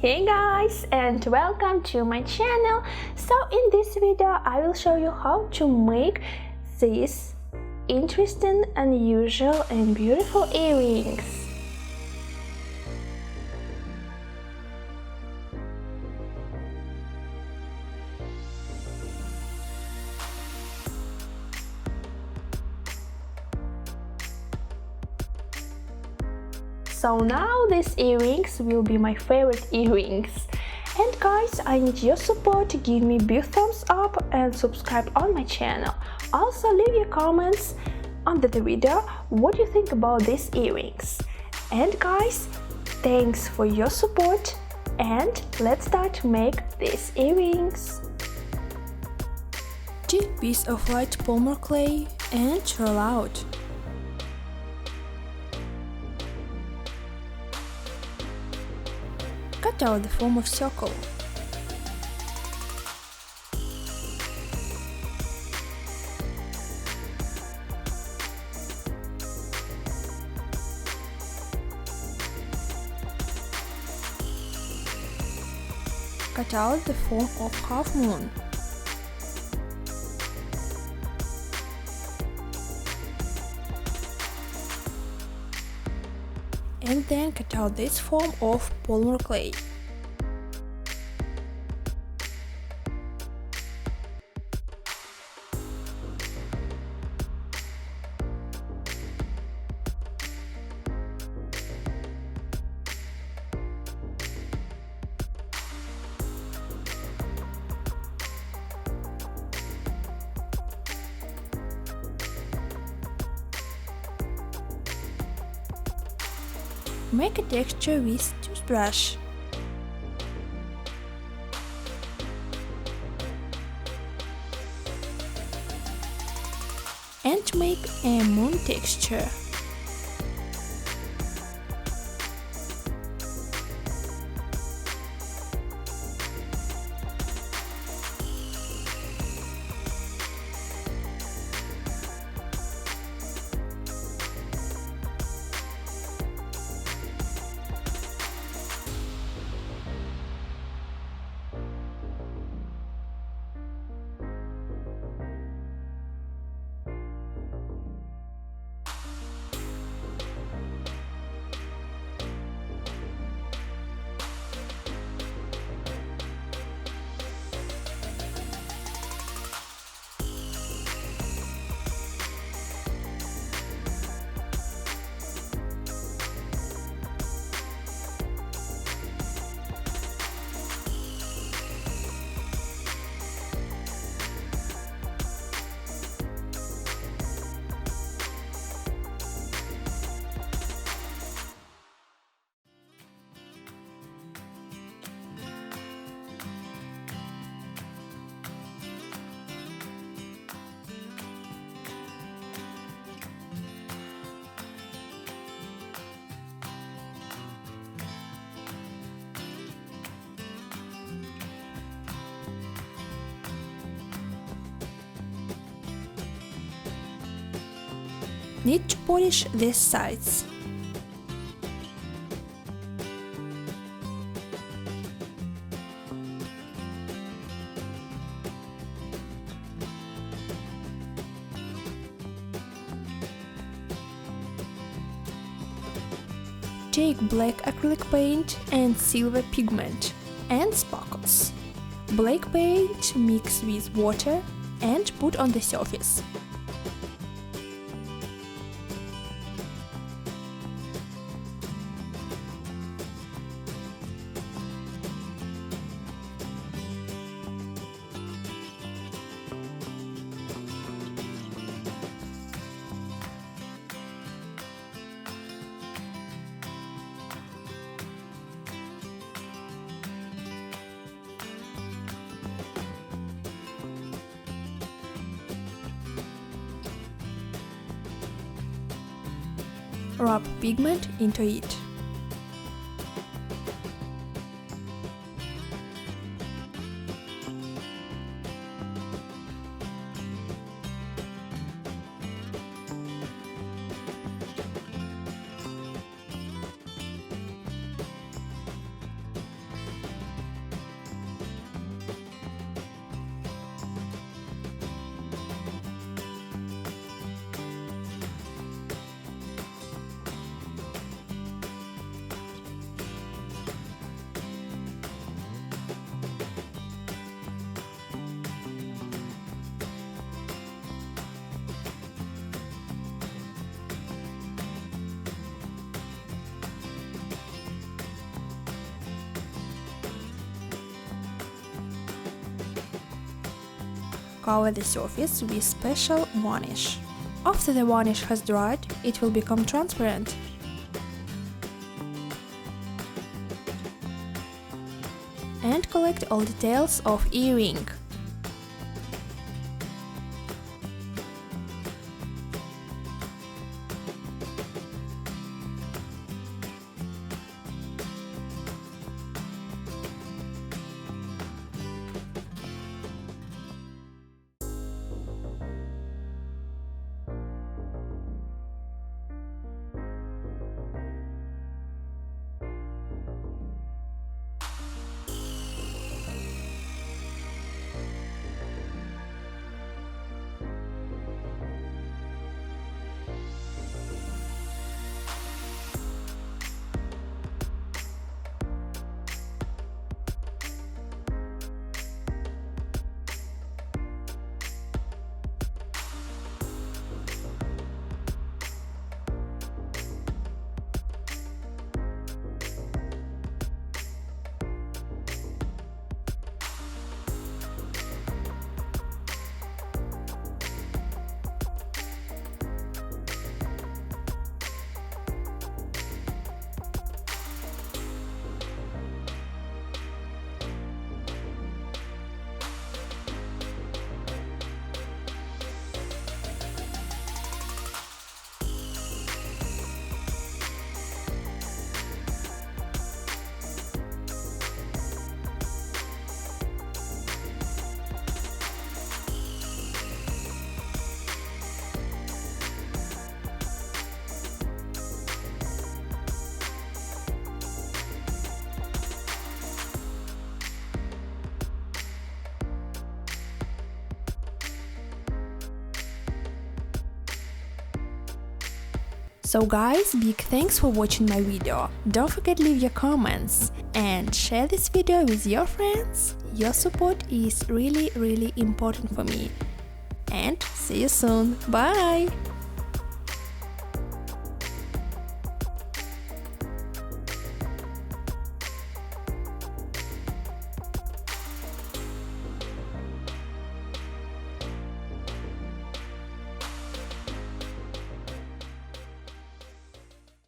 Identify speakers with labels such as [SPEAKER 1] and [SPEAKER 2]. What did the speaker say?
[SPEAKER 1] Hey guys, and welcome to my channel. So in this video I will show you how to make these interesting, unusual and beautiful earrings. So now these earrings will be my favorite earrings. And guys, I need your support to give me big thumbs up and subscribe on my channel. Also leave your comments under the video what you think about these earrings. And guys, thanks for your support and let's start to make these earrings.
[SPEAKER 2] Take a piece of light polymer clay and roll out. Cut out the form of circle. Cut out the form of half moon. And then cut out this form of polymer clay. Make a texture with toothbrush. And make a moon texture. Need to polish these sides. Take black acrylic paint and silver pigment and sparkles. Black paint mix with water and put on the surface. Rub pigment into it. cover the surface with special varnish. After the varnish has dried, it will become transparent. And collect all details of earring. So guys, big thanks for watching my video. Don't forget to leave your comments and share this video with your friends. Your support is really important for me. And see you soon. Bye!